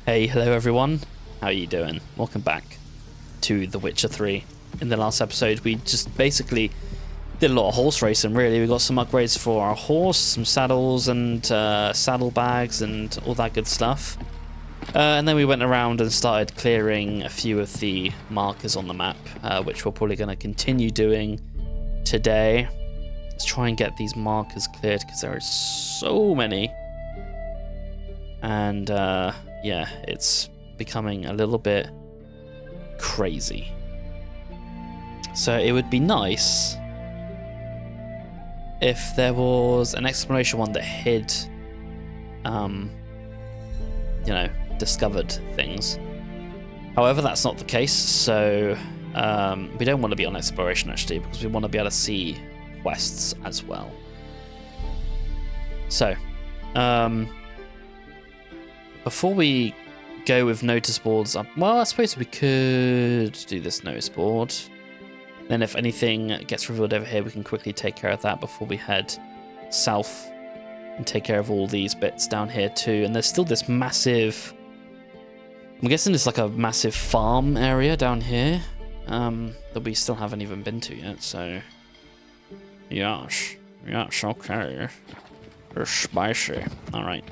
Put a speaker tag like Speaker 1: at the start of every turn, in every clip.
Speaker 1: Hey, hello everyone. How are you doing? Welcome back to The Witcher 3. In the last episode, we just basically did a lot of horse racing, really. We got some upgrades for our horse, some saddles and saddlebags and all that good stuff. And then we went around and started clearing a few of the markers on the map, which we're probably going to continue doing today. Let's try and get these markers cleared because there are so many. And yeah, it's becoming a little bit crazy. So it would be nice if there was an exploration one that hid, you know, discovered things. However, that's not the case, so we don't want to be on exploration actually, because we want to be able to see quests as well. So, before we go with notice boards, well, I suppose we could do this notice board. Then if anything gets revealed over here, we can quickly take care of that before we head south and take care of all these bits down here too. And there's still this massive, I'm guessing it's like a massive farm area down here that we still haven't even been to yet. So, yes, okay. They're spicy. All right.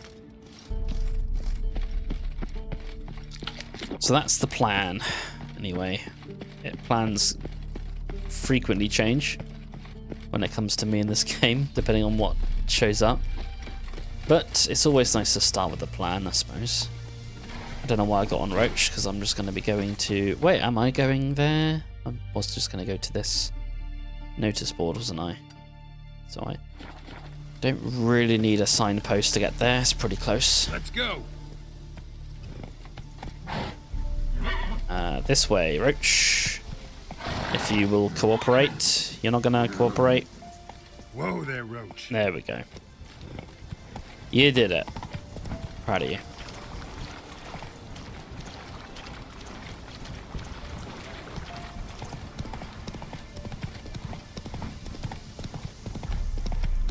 Speaker 1: So that's the plan. Anyway, plans frequently change when it comes to me in this game, depending on what shows up. But it's always nice to start with a plan, I suppose. I don't know why I got on Roach, because I'm just going to be going to... Wait, am I going there? I was just going to go to this notice board, wasn't I? So I don't really need a signpost to get there. It's pretty close.
Speaker 2: Let's go.
Speaker 1: This way, Roach. If you will cooperate. You're not gonna cooperate?
Speaker 2: Whoa there, Roach.
Speaker 1: There we go. You did it. Proud of you.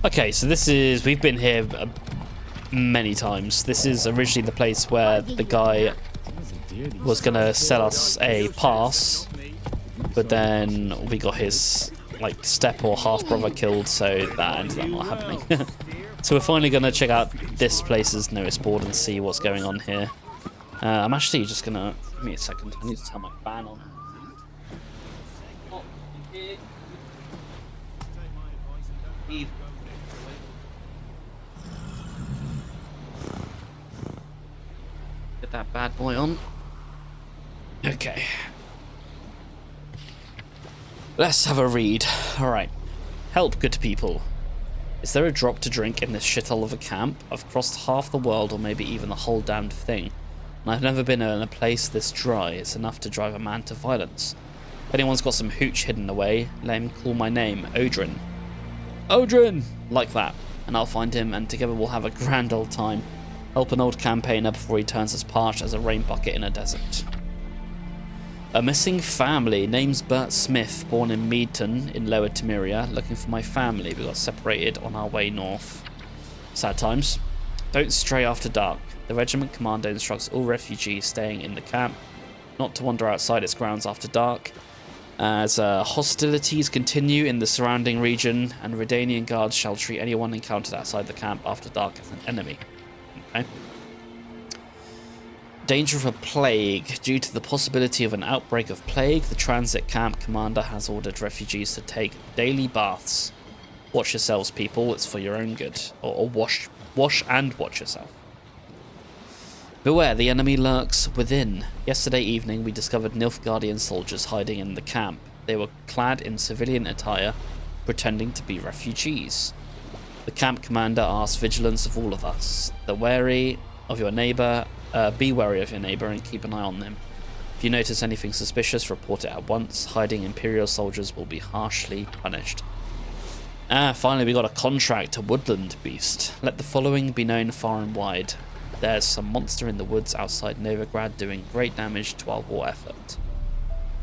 Speaker 1: Okay, so this is... We've been here many times. This is originally the place where the guy was gonna sell us a pass, but then we got his like step or half brother killed, so that ended up not happening. So we're finally gonna check out this place's notice board and see what's going on here. I'm actually just gonna give me a second. I need to turn my fan on. Get that bad boy on. Okay. Let's have a read. Alright. Help, good people. Is there a drop to drink in this shithole of a camp? I've crossed half the world, or maybe even the whole damned thing, and I've never been in a place this dry. It's enough to drive a man to violence. If anyone's got some hooch hidden away, let him call my name, Odrin. Odrin! Like that. And I'll find him, and together we'll have a grand old time. Help an old campaigner before he turns as parched as a rain bucket in a desert. A missing family. Name's Bert Smith, born in Meadton in Lower Temeria. Looking for my family. We got separated on our way north. Sad times. Don't stray after dark. The regiment commander instructs all refugees staying in the camp not to wander outside its grounds after dark, as hostilities continue in the surrounding region, and Redanian guards shall treat anyone encountered outside the camp after dark as an enemy. Okay. Danger of a plague. Due to the possibility of an outbreak of plague, the transit camp commander has ordered refugees to take daily baths. Watch yourselves, people. It's for your own good. Or wash and watch yourself. Beware, the enemy lurks within. Yesterday evening, we discovered Nilfgaardian soldiers hiding in the camp. They were clad in civilian attire, pretending to be refugees. The camp commander asked vigilance of all of us. Be wary of your neighbour and keep an eye on them. If you notice anything suspicious, report it at once. Hiding Imperial soldiers will be harshly punished. Finally we got a contract to Woodland Beast. Let the following be known far and wide. There's some monster in the woods outside Novigrad doing great damage to our war effort.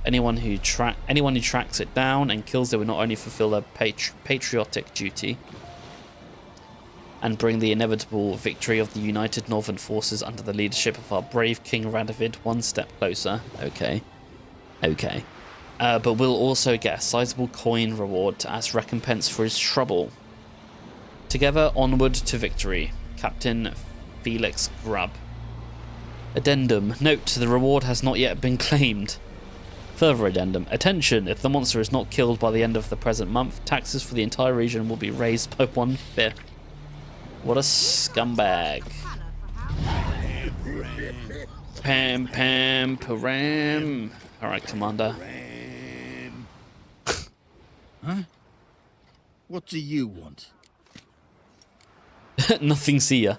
Speaker 1: Anyone who tracks it down and kills it will not only fulfill a patriotic duty, and bring the inevitable victory of the united northern forces under the leadership of our brave King Radovid one step closer. Okay. Okay. But we'll also get a sizable coin reward as recompense for his trouble. Together, onward to victory. Captain Felix Grubb. Addendum. Note, the reward has not yet been claimed. Further addendum. Attention, if the monster is not killed by the end of the present month, taxes for the entire region will be raised by 1/5. What a scumbag. Pam, pam, param. Alright, Commander.
Speaker 3: Huh? What do you want?
Speaker 1: Nothing, see ya.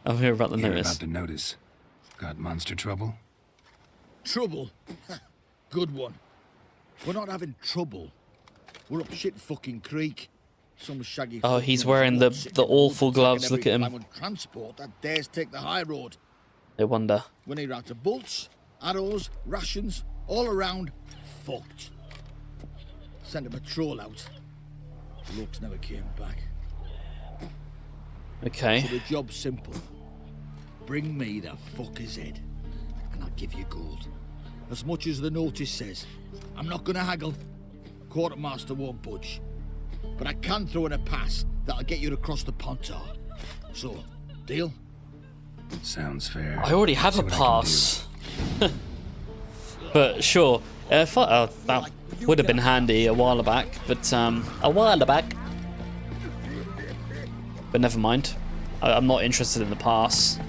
Speaker 1: I'll hear about the
Speaker 2: Hear
Speaker 1: notice.
Speaker 2: about the notice. Got monster trouble?
Speaker 3: Trouble? Good one. We're not having trouble. We're up shit fucking creek. Some shaggy.
Speaker 1: Oh,
Speaker 3: fuck
Speaker 1: he's
Speaker 3: knows
Speaker 1: wearing
Speaker 3: what,
Speaker 1: the
Speaker 3: sitting in
Speaker 1: awful
Speaker 3: woods
Speaker 1: gloves.
Speaker 3: attacking
Speaker 1: Look at him.
Speaker 3: every diamond transport that dares take the high road.
Speaker 1: I wonder.
Speaker 3: When he out of bolts, arrows, rations, all around, fucked. Sent a patrol out. Looks never came back. So
Speaker 1: Okay.
Speaker 3: the job's simple. Bring me the fucker's head, and I'll give you gold. As much as the notice says. I'm not gonna haggle. Quartermaster won't budge. But I can throw in a pass that'll get you across the Pontar. So, deal?
Speaker 2: Sounds fair.
Speaker 1: I already have
Speaker 2: See
Speaker 1: a
Speaker 2: what I can
Speaker 1: pass. But sure. That would have been handy a while back, but But never mind. I'm not interested in the pass.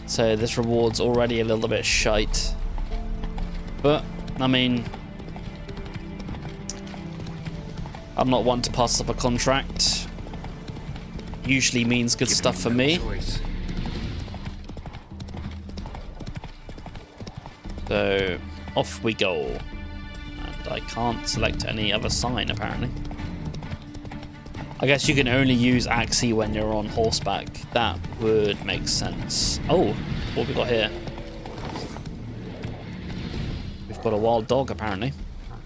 Speaker 1: So this reward's already a little bit shite. But, I mean, I'm not one to pass up a contract. Usually means good stuff for me.
Speaker 2: Choice.
Speaker 1: So, off we go. And I can't select any other sign, apparently. I guess you can only use Axie when you're on horseback. That would make sense. Oh, what have we got here? We've got a wild dog, apparently.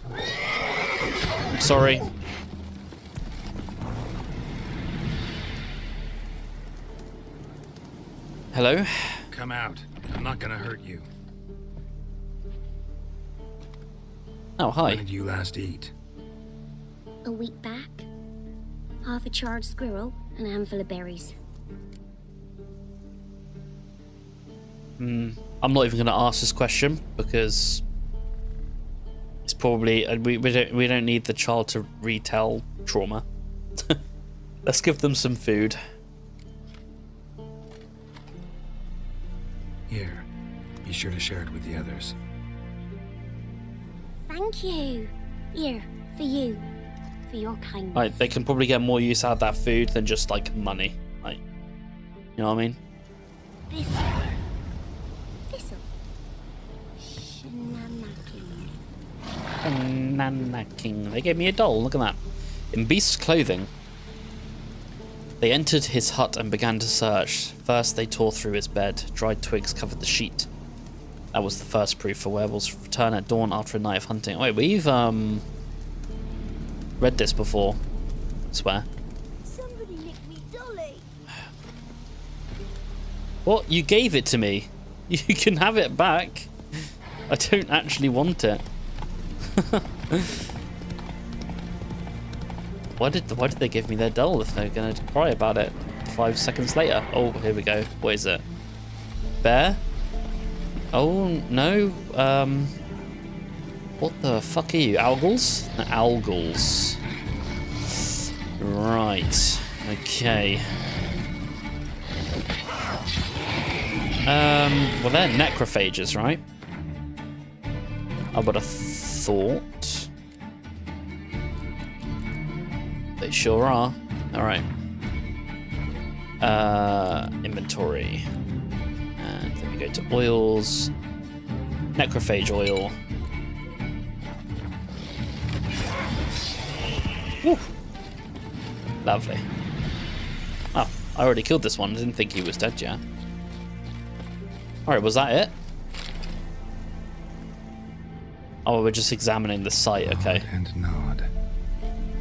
Speaker 1: I'm sorry. Hello?
Speaker 2: Come out. I'm not gonna hurt you.
Speaker 1: Oh, hi.
Speaker 2: When did you last eat?
Speaker 4: A week back. Half a charred squirrel and a handful of berries.
Speaker 1: I'm not even going to ask this question because it's probably we don't need the child to retell trauma. Let's give them some food.
Speaker 2: Here. Be sure to share it with the others.
Speaker 4: Thank you. Here, for you. For your kindness.
Speaker 1: Like, they can probably get more use out of that food than just like money. Like, you know what I mean?
Speaker 4: Thistle. Shenanacking.
Speaker 1: Nanacking. They gave me a doll. Look at that. In beast's clothing. They entered his hut and began to search. First, they tore through his bed. Dried twigs covered the sheet. That was the first proof for werewolves return at dawn after a night of hunting. Wait, we've read this before. I swear.
Speaker 4: Somebody nicked me dolly.
Speaker 1: What? You gave it to me. You can have it back. I don't actually want it. Why did they give me their doll if they're gonna cry about it 5 seconds later? Oh, here we go. What is it? Bear? Oh no. What the fuck are you? Algals? No, Algals. Right. Okay. Well, they're necrophages, right? I would have thought. They sure are. Alright. Inventory. And then we go to oils. Necrophage oil. Woo. Lovely. Oh, I already killed this one. I didn't think he was dead yet. Alright, was that it? Oh, we're just examining the site, okay.
Speaker 2: Nod and nod.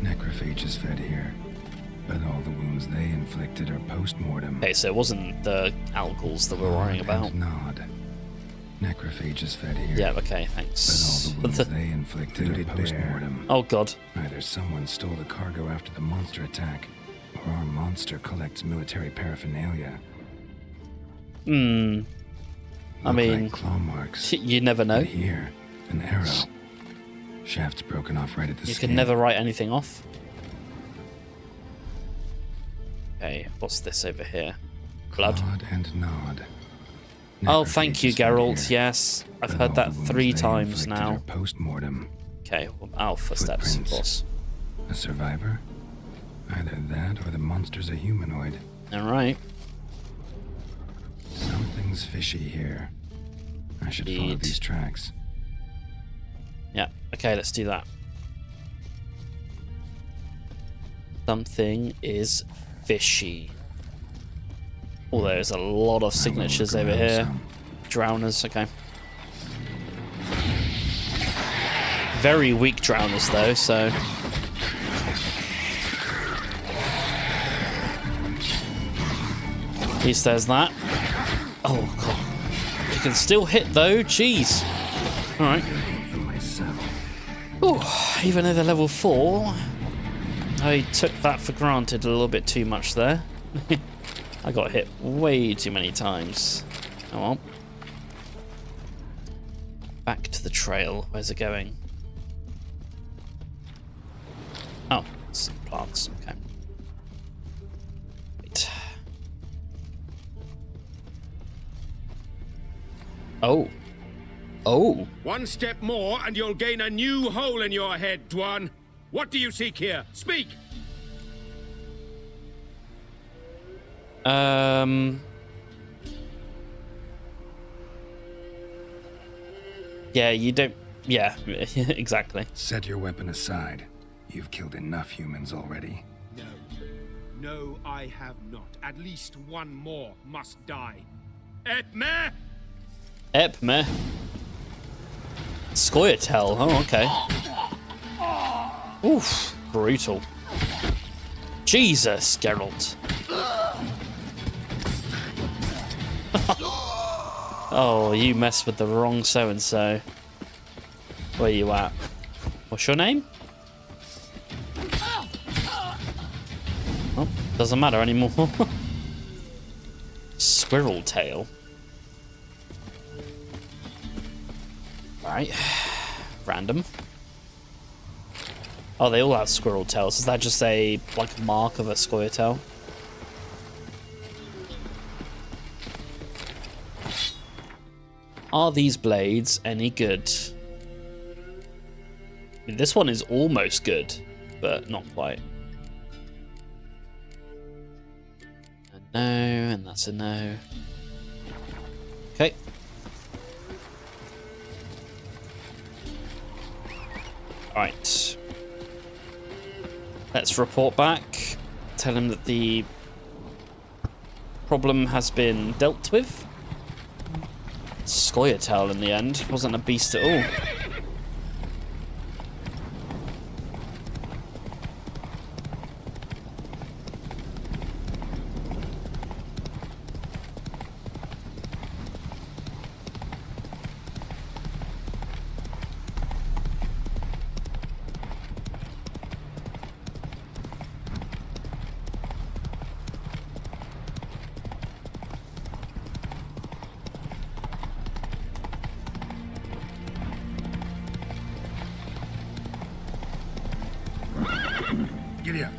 Speaker 2: Necrophages fed here. But all the wounds they inflicted are post-mortem.
Speaker 1: Okay, so it wasn't the algals that we're worrying about.
Speaker 2: Nod. Necrophages fed here.
Speaker 1: Yeah, okay,
Speaker 2: But
Speaker 1: thanks.
Speaker 2: all the wounds they inflicted are post-mortem.
Speaker 1: Oh god.
Speaker 2: Either someone stole the cargo after the monster attack, or our monster collects military paraphernalia.
Speaker 1: I
Speaker 2: Look
Speaker 1: mean,
Speaker 2: like claw marks.
Speaker 1: you never know.
Speaker 2: And here, an arrow. Shaft's broken off right at the
Speaker 1: You
Speaker 2: skin.
Speaker 1: can never write anything off. Okay, what's this over here? Blood?
Speaker 2: Clawed and gnawed.
Speaker 1: Oh, thank you,
Speaker 2: Necrophages fed
Speaker 1: Geralt.
Speaker 2: here.
Speaker 1: Yes, I've
Speaker 2: But
Speaker 1: heard
Speaker 2: all
Speaker 1: that
Speaker 2: the wounds
Speaker 1: 3
Speaker 2: they
Speaker 1: times
Speaker 2: inflicted are
Speaker 1: now.
Speaker 2: post-mortem.
Speaker 1: Okay, well, alpha steps, of
Speaker 2: Footprints.
Speaker 1: course.
Speaker 2: A survivor? Either that or the monster's a humanoid.
Speaker 1: Alright.
Speaker 2: Something's fishy here. I should follow
Speaker 1: Indeed.
Speaker 2: these tracks.
Speaker 1: Yeah, okay, let's do that. Something is fishy. Oh, there's a lot of signatures
Speaker 2: I will
Speaker 1: over
Speaker 2: look
Speaker 1: here.
Speaker 2: around
Speaker 1: Drowners, okay. Very weak drowners, though, so... At least there's that. Oh, God. You can still hit, though. Jeez. Alright.
Speaker 2: some for myself.
Speaker 1: Oh, even though they're level 4, I took that for granted a little bit too much there. I got hit way too many times. Oh well. Back to the trail. Where's it going? Oh, some plants. Okay. Wait. Oh. Oh.
Speaker 5: One step more and you'll gain a new hole in your head, Dwan. What do you seek here? Speak!
Speaker 1: Yeah, you don't... Yeah, exactly.
Speaker 2: Set your weapon aside. You've killed enough humans already.
Speaker 5: No. No, I have not. At least one more must die. Etme!
Speaker 1: Epme. Scoia'tael. Oh, okay. Oof. Brutal. Jesus, Geralt. Oh, you messed with the wrong so-and-so. Where you at? What's your name? Oh, doesn't matter anymore. Squirrel tail. Right. Random. Oh, they all have squirrel tails. Is that just a like mark of a Scoia'tael? Are these blades any good? This one is almost good, but not quite. A no, and that's a no. Okay. Alright. Let's report back. Tell him that the problem has been dealt with. Scoia'tael in the end. Wasn't a beast at all.
Speaker 2: Giddy up.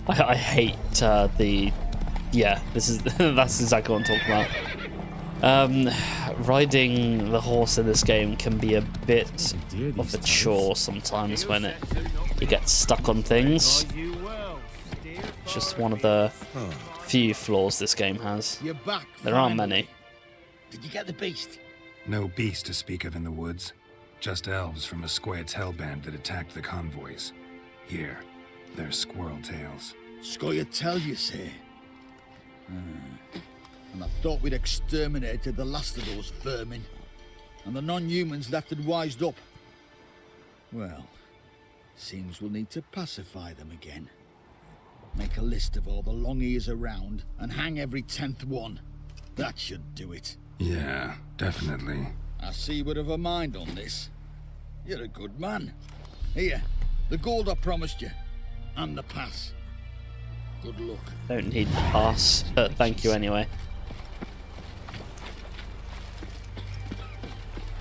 Speaker 1: I hate the... Yeah, this is that's exactly what I'm talking about. Riding the horse in this game can be a bit of a chore sometimes when you get stuck on things. It's just one of the few flaws this game has.
Speaker 3: You're back.
Speaker 1: There aren't
Speaker 3: finally.
Speaker 1: many.
Speaker 3: Did you get the beast?
Speaker 2: No beast to speak of in the woods. Just elves from a Scoia'tael band that attacked the convoys. Here, they're squirrel tails.
Speaker 3: Scoia'tael, you say? And I thought we'd exterminated the last of those vermin. And the non-humans left and wised up. Well, seems we'll need to pacify them again. Make a list of all the long ears around and hang every 10th one. That should do it.
Speaker 2: Yeah, definitely.
Speaker 3: I see you would have a mind on this. You're a good man. Here, the gold I promised you. And the pass. Good luck.
Speaker 1: Don't need the pass, but thank you anyway.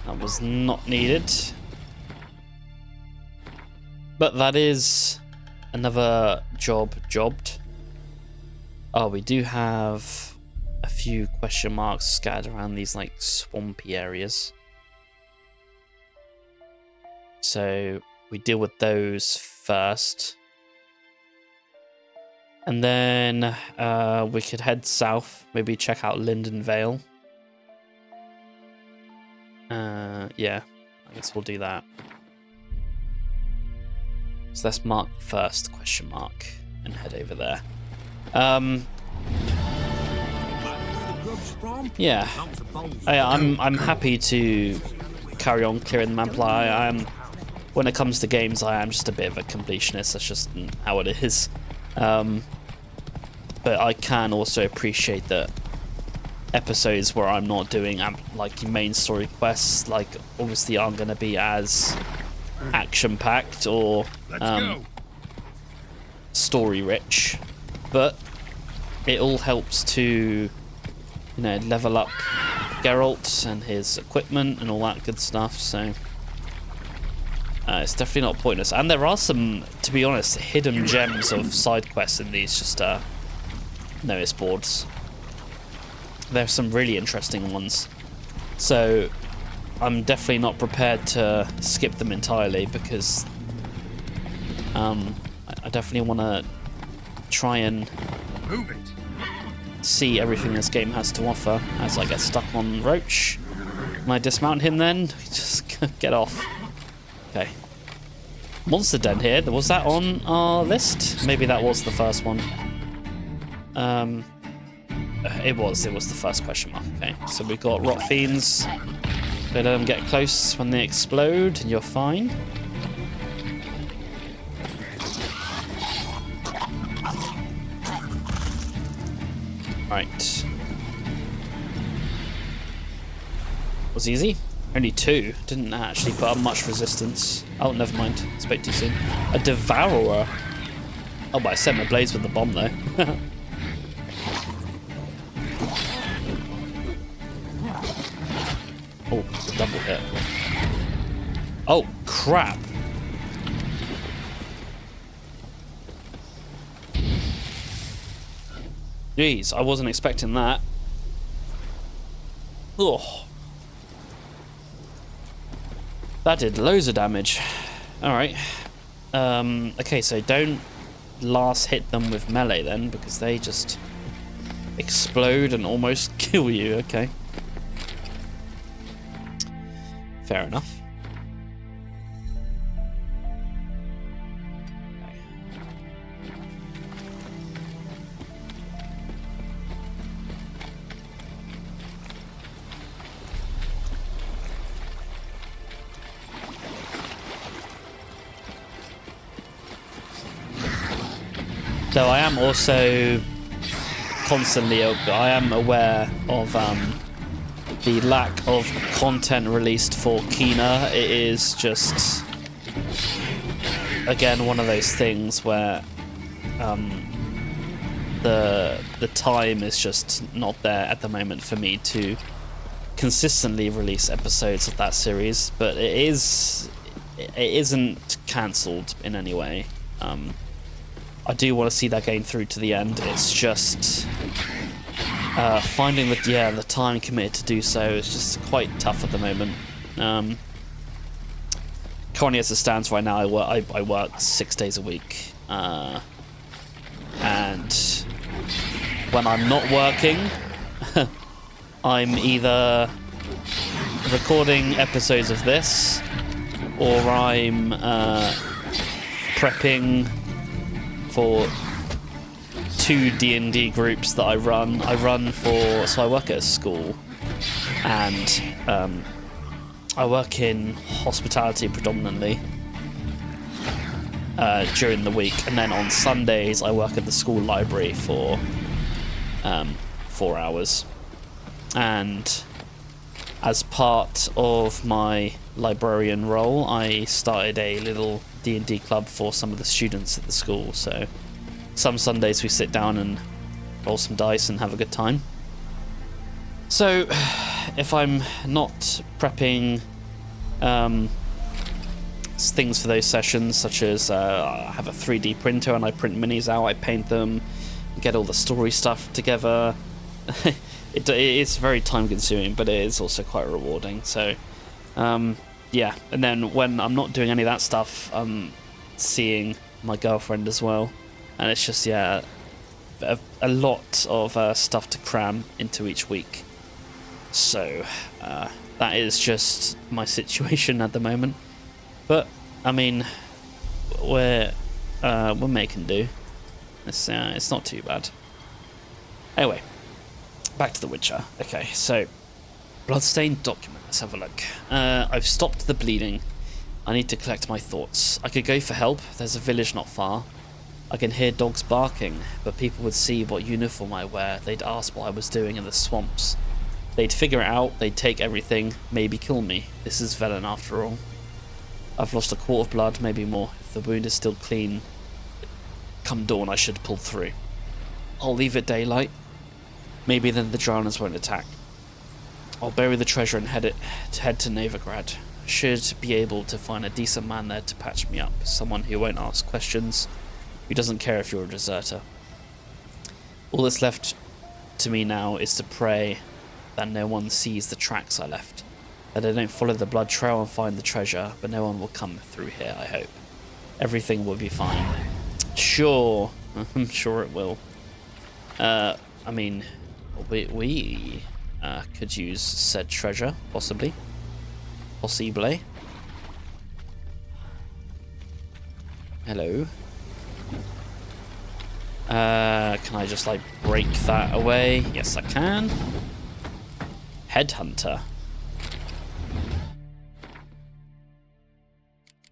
Speaker 1: That was not needed. But that is another jobbed. Oh, we do have a few question marks scattered around these like swampy areas. So we deal with those first. And then we could head south, maybe check out Linden Vale. Yeah, I guess we'll do that. So let's mark first question mark and head over there. Yeah, I'm happy to carry on clearing the map. I am, when it comes to games, I am just a bit of a completionist. That's just how it is. But I can also appreciate that episodes where I'm not doing like main story quests, like obviously aren't going to be as action-packed or story-rich, but it all helps to, you know, level up Geralt and his equipment and all that good stuff. So it's definitely not pointless. And there are some, to be honest, hidden gems of side quests in these just notice boards. There's some really interesting ones. So I'm definitely not prepared to skip them entirely because I definitely want to try and see everything this game has to offer. As I get stuck on Roach, can I dismount him then? Just get off. Okay. Monster Den here. Was that on our list? Maybe that was the first one. It was the first question mark. Okay, so we've got Rot Fiends. Don't let them get close when they explode, and you're fine. Right. Was easy. Only 2. Didn't actually put up much resistance. Oh, never mind. Spoke too soon. A Devourer. Oh, but I set my blades with the bomb though. Oh, double hit. Oh, crap. Jeez, I wasn't expecting that. Oh. That did loads of damage. Alright. Okay, so don't last hit them with melee then, because they just explode and almost kill you. Okay. Fair enough. So I am also constantly, I am aware of the lack of content released for Kena. It is just, again, one of those things where the time is just not there at the moment for me to consistently release episodes of that series. But it isn't cancelled in any way. I do want to see that game through to the end. It's just finding the time committed to do so is just quite tough at the moment. Currently, as it stands right now, I work 6 days a week, and when I'm not working, I'm either recording episodes of this, or I'm prepping for 2 D&D groups that I run. So I work at a school, and I work in hospitality predominantly. during the week, and then on Sundays I work at the school library for 4 hours. And as part of my librarian role, I started a little D&D club for some of the students at the school. So some Sundays we sit down and roll some dice and have a good time. So if I'm not prepping things for those sessions, such as I have a 3D printer and I print minis out, I paint them, get all the story stuff together. It's very time consuming, but it is also quite rewarding. So yeah, and then when I'm not doing any of that stuff, I'm seeing my girlfriend as well, and it's just, yeah, a lot of stuff to cram into each week. So that is just my situation at the moment. But I mean, we're making do. It's not too bad. Anyway, back to The Witcher. Okay, so bloodstained document. Let's have a look. I've stopped the bleeding. I need to collect my thoughts. I could go for help. There's a village not far. I can hear dogs barking, but people would see what uniform I wear. They'd ask what I was doing in the swamps. They'd figure it out. They'd take everything, maybe kill me. This is Velen after all. I've lost a quart of blood, maybe more. If the wound is still clean, come dawn I should pull through. I'll leave it daylight. Maybe then the drowners won't attack. I'll bury the treasure and head to Novigrad. Should be able to find a decent man there to patch me up. Someone who won't ask questions, who doesn't care if you're a deserter. All that's left to me now is to pray that no one sees the tracks I left. That they don't follow the blood trail and find the treasure, but no one will come through here, I hope. Everything will be fine. Sure. I'm sure it will. I mean, we could use said treasure, possibly. Possibly. Hello. Can I just, like, break that away? Yes, I can. Headhunter.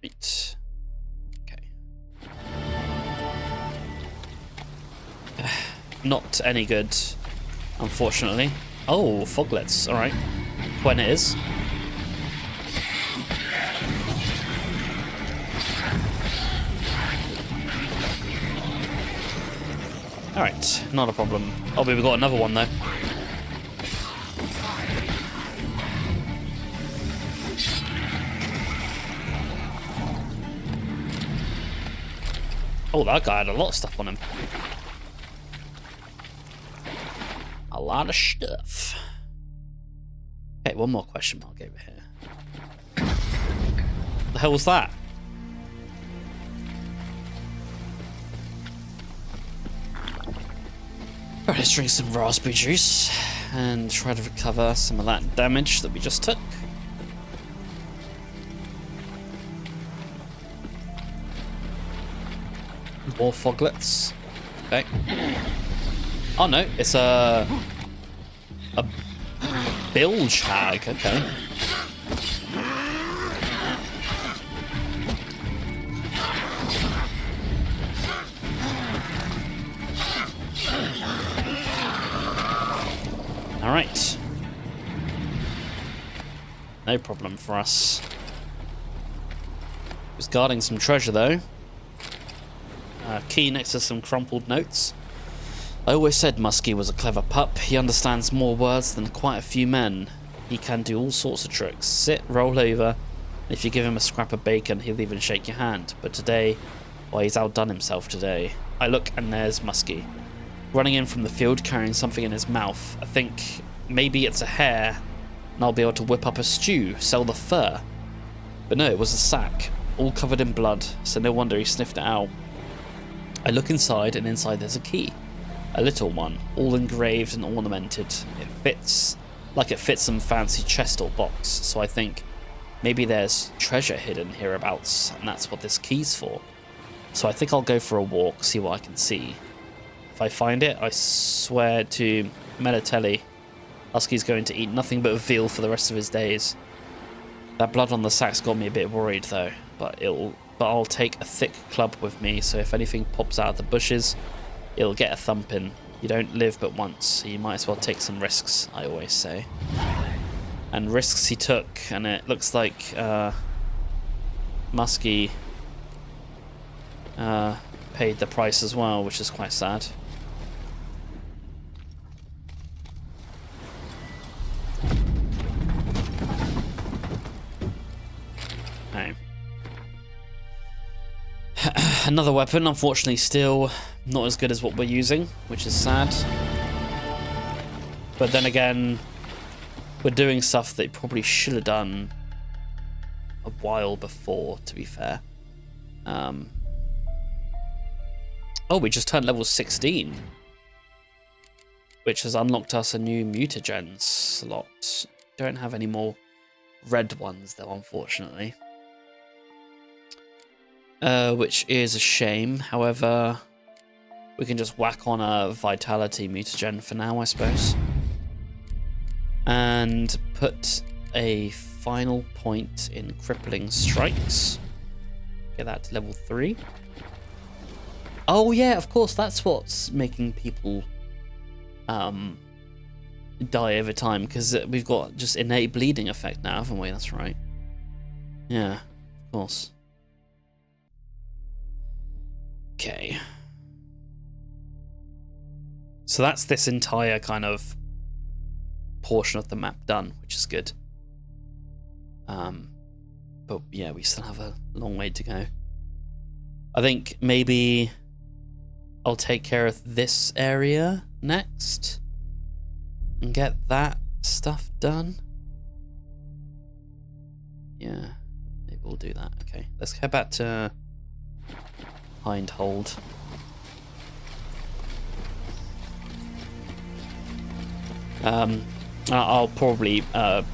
Speaker 1: Right. Okay. Not any good, unfortunately. Oh, foglets. All right. When it is. All right. Not a problem. Oh, we've got another one though. Oh, that guy had a lot of stuff on him. A lot of stuff. Okay, one more question mark over here. The hell was that? Alright, let's drink some raspberry juice and try to recover some of that damage that we just took. More foglets. Okay. Oh no, it's a bilge hag. Okay. All right. No problem for us. He was guarding some treasure though. Key next to some crumpled notes. I always said Muskie was a clever pup. He understands more words than quite a few men. He can do all sorts of tricks. Sit, roll over. If you give him a scrap of bacon, he'll even shake your hand. But today, well, he's outdone himself today. I look and there's Muskie, running in from the field carrying something in his mouth. I think maybe it's a hare, and I'll be able to whip up a stew, sell the fur. But no, it was a sack, all covered in blood, so no wonder he sniffed it out. I look inside, and inside there's a key. A little one, all engraved and ornamented. It fits like it fits some fancy chest or box, so I think maybe there's treasure hidden hereabouts, and that's what this key's for. So I think I'll go for a walk, see what I can see. If I find it, I swear to Melatelli, Husky's going to eat nothing but veal for the rest of his days. That blood on the sack's got me a bit worried though, but it'll but I'll take a thick club with me, so if anything pops out of the bushes, it'll get a thumping. You don't live but once, so you might as well take some risks, I always say. And risks he took, and it looks like Muskie paid the price as well, which is quite sad. Okay. Another weapon, unfortunately still not as good as what we're using, which is sad. But then again, we're doing stuff that probably should have done a while before, to be fair. Oh, we just turned level 16, which has unlocked us a new mutagen slot. Don't have any more red ones though, unfortunately. Which is a shame. However, we can just whack on a vitality mutagen for now, I suppose. And put a final point in crippling strikes. Get that to level 3. Oh yeah, of course, that's what's making people die over time, because we've got just innate bleeding effect now, haven't we? That's right. Yeah, of course. Okay. So that's this entire kind of portion of the map done, which is good. But yeah, we still have a long way to go. I think maybe I'll take care of this area next and get that stuff done. Yeah, maybe we'll do that. Okay, let's head back to Hindhold. I'll probably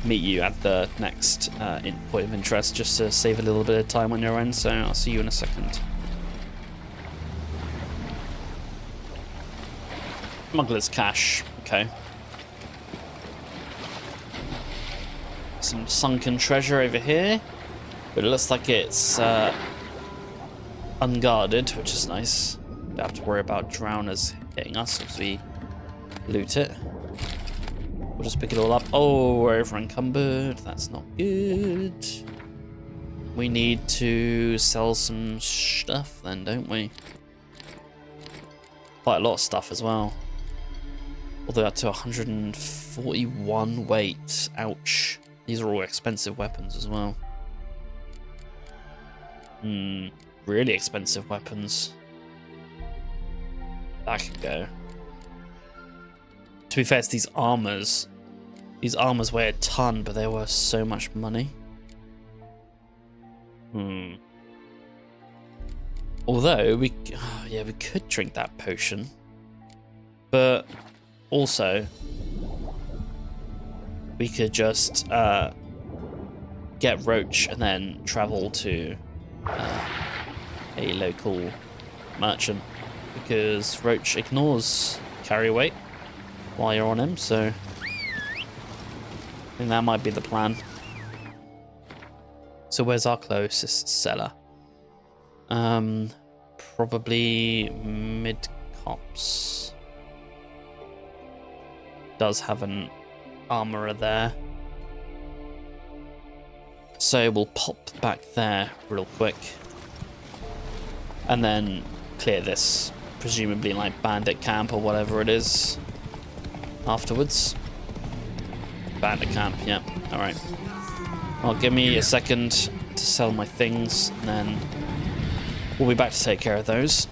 Speaker 1: meet you at the next point of interest, just to save a little bit of time on your end, so I'll see you in a second. Smuggler's cache, okay. Some sunken treasure over here, but it looks like it's unguarded, which is nice. Don't have to worry about drowners hitting us as we loot it. We'll just pick it all up. Oh, we're over encumbered. That's not good. We need to sell some stuff then, don't we? Quite a lot of stuff as well. Although up to 141 weight. Ouch. These are all expensive weapons as well. Really expensive weapons. That could go. To be fair, it's these armors. These armors weigh a ton, but they're worth so much money. Although we could drink that potion, but also we could just get Roach and then travel to a local merchant, because Roach ignores carry weight while you're on him, so I think that might be the plan. So where's our closest seller? Probably mid-cops. Does have an armorer there. So we'll pop back there real quick. And then clear this, presumably like bandit camp or whatever it is, afterwards. Bandit camp, yeah, alright. Well, give me a second to sell my things, and then we'll be back to take care of those.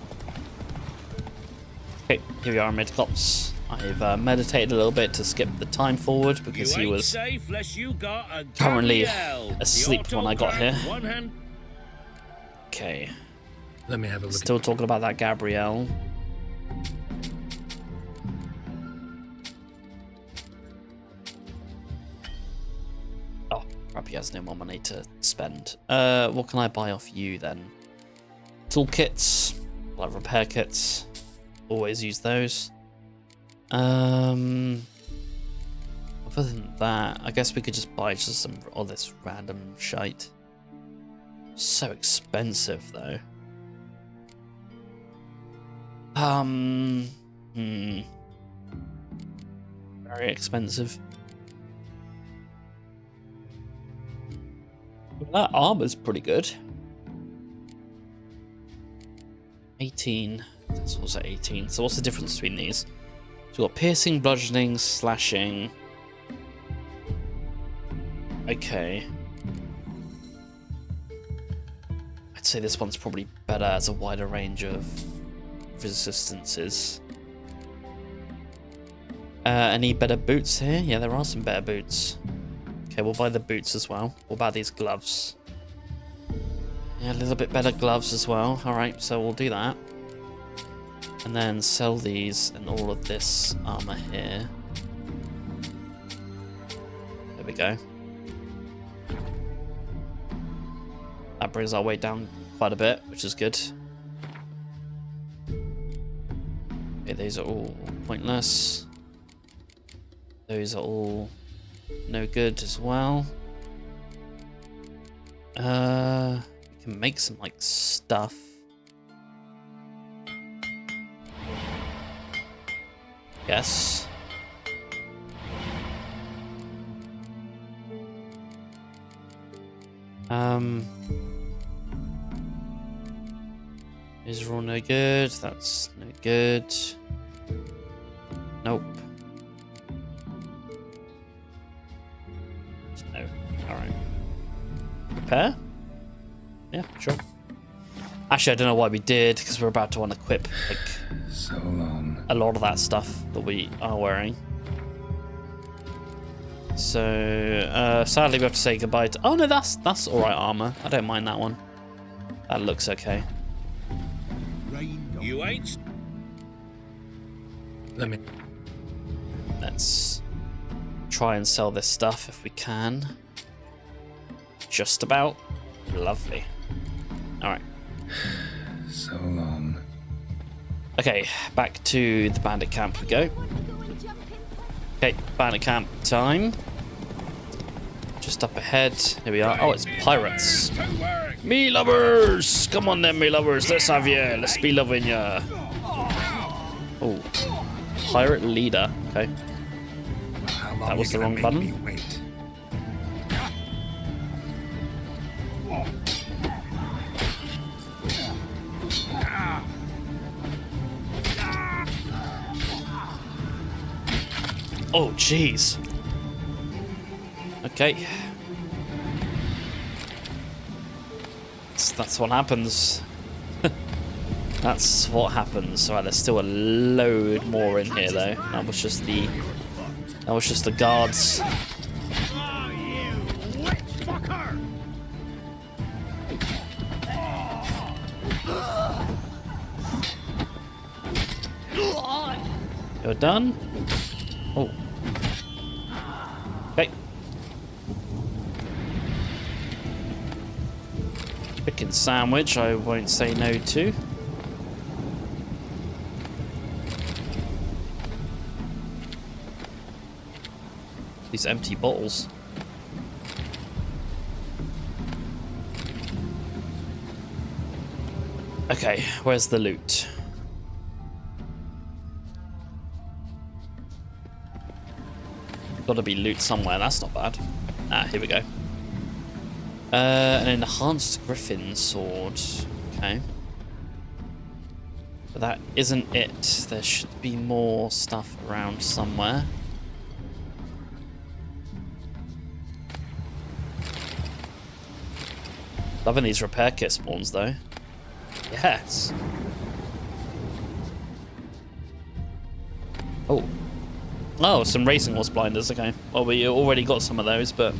Speaker 1: Okay, here we are, mid-cops. I've meditated a little bit to skip the time forward, because he was currently asleep when I got here. Okay.
Speaker 2: Let me have a look.
Speaker 1: Still talking about that Gabrielle. Oh, crap, he has no more money to spend. What can I buy off you then? Toolkits, like repair kits. Always use those. Other than that, I guess we could just buy just some all this random shite. So expensive, though. Very expensive. But that armor's pretty good. 18. That's also 18. So what's the difference between these? So we've got piercing, bludgeoning, slashing. Okay. I'd say this one's probably better as a wider range of resistances. Any better boots here? Yeah, there are some better boots. Okay, we'll buy the boots as well. What about these gloves? Yeah, a little bit better gloves as well. Alright, so we'll do that. And then sell these and all of this armor here. There we go. That brings our weight down quite a bit, which is good. Okay, these are all pointless. Those are all no good as well. We can make some like stuff. Yes. These are all no good. That's no good. Nope. No. Alright. Repair? Yeah, sure. Actually, I don't know why we did, because we're about to unequip like
Speaker 2: So long.
Speaker 1: a lot of that stuff that we are wearing. So, sadly we have to say goodbye to... Oh no, that's alright armor. I don't mind that one. That looks okay.
Speaker 5: You ain't.
Speaker 2: Let me.
Speaker 1: Let's try and sell this stuff if we can. Just about. Lovely. Alright.
Speaker 2: So long.
Speaker 1: Okay, back to the bandit camp we go. Okay, bandit camp time. Just up ahead. Here we are. Oh, it's pirates. Me lovers! Come on then, me lovers. Let's have you. Let's be loving ya. Oh. Pirate leader. Okay. That was the wrong button.
Speaker 2: Wait.
Speaker 1: Oh, jeez. Okay. That's what happens. That's what happens. Alright, there's still a load more in here though. That was just the guards. You're done? Oh. Okay. Chicken sandwich, I won't say no to. These empty bottles. Okay, where's the loot? Gotta be loot somewhere, that's not bad. Ah, here we go. An enhanced griffin sword. Okay. But that isn't it. There should be more stuff around somewhere. Loving these repair kit spawns though. Yes. Oh. Oh, some racing horse blinders, okay. Well, we already got some of those, but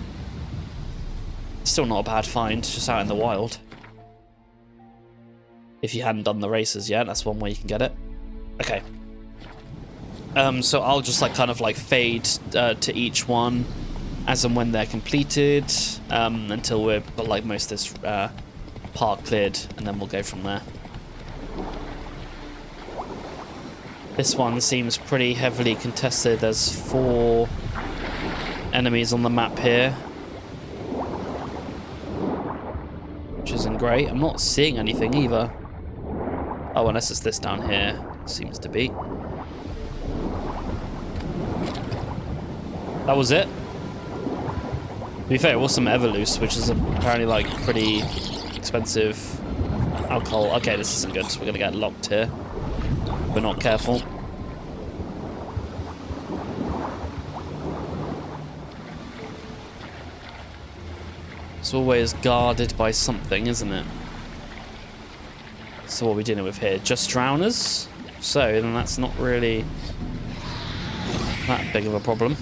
Speaker 1: still not a bad find, just out in the wild. If you hadn't done the races yet, that's one way you can get it. Okay. So I'll just like kind of like fade to each one as and when they're completed, until we've got like most of this part cleared, and then we'll go from there. This one seems pretty heavily contested. There's 4 enemies on the map here. which isn't great. I'm not seeing anything either. Oh, unless it's this down here. Seems to be. That was it. To be fair, it was some Everloose, which is apparently like pretty expensive alcohol. Okay, this isn't good. So we're gonna get locked here. We're not careful. It's always guarded by something, isn't it? So what are we dealing with here? Just drowners? So then that's not really that big of a problem.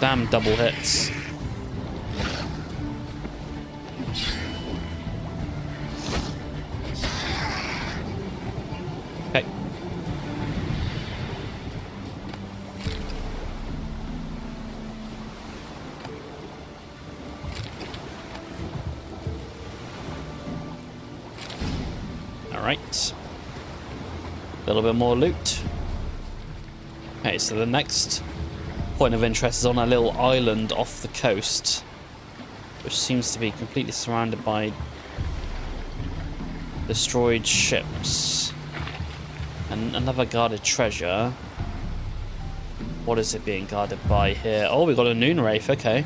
Speaker 1: Damn double hits. Okay. Alright. A little bit more loot. Okay, so the next point of interest is on a little island off the coast, which seems to be completely surrounded by destroyed ships and another guarded treasure. What is it being guarded by here? Oh, we got a noon wraith. Okay.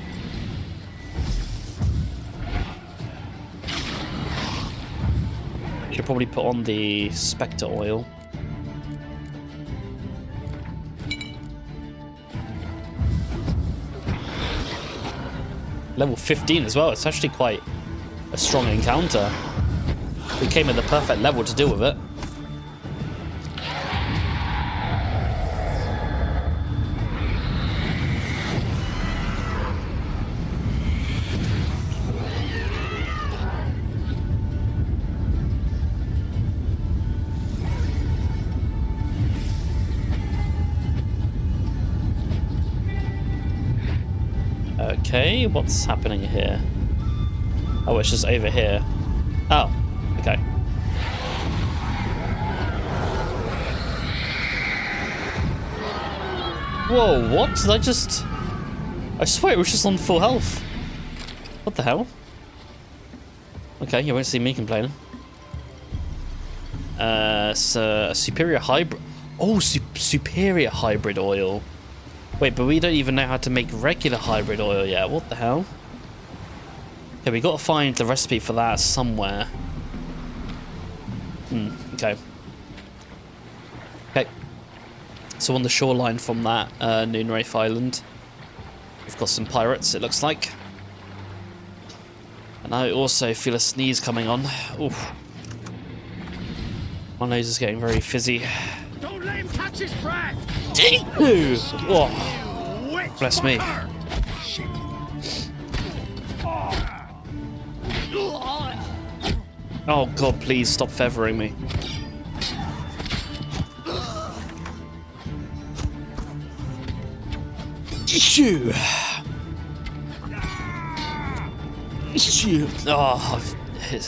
Speaker 1: Should probably put on the spectre oil. Level 15 as well. It's actually quite a strong encounter. We came at the perfect level to deal with it. Okay, what's happening here? Oh, it's just over here. Oh, okay. Whoa, what? Did I just... I swear it was just on full health. What the hell? Okay, you won't see me complaining. So a superior hybrid... Oh, superior hybrid oil. Wait, but we don't even know how to make regular hybrid oil yet. What the hell? Okay, we got to find the recipe for that somewhere. Okay. Okay. So on the shoreline from that Noon Wraith Island, we've got some pirates, it looks like. And I also feel a sneeze coming on. Oof. My nose is getting very fizzy.
Speaker 5: Don't let him catch his breath!
Speaker 1: Oh, bless me. Oh god, please stop feathering me. Shoo. Shoo. Oh, it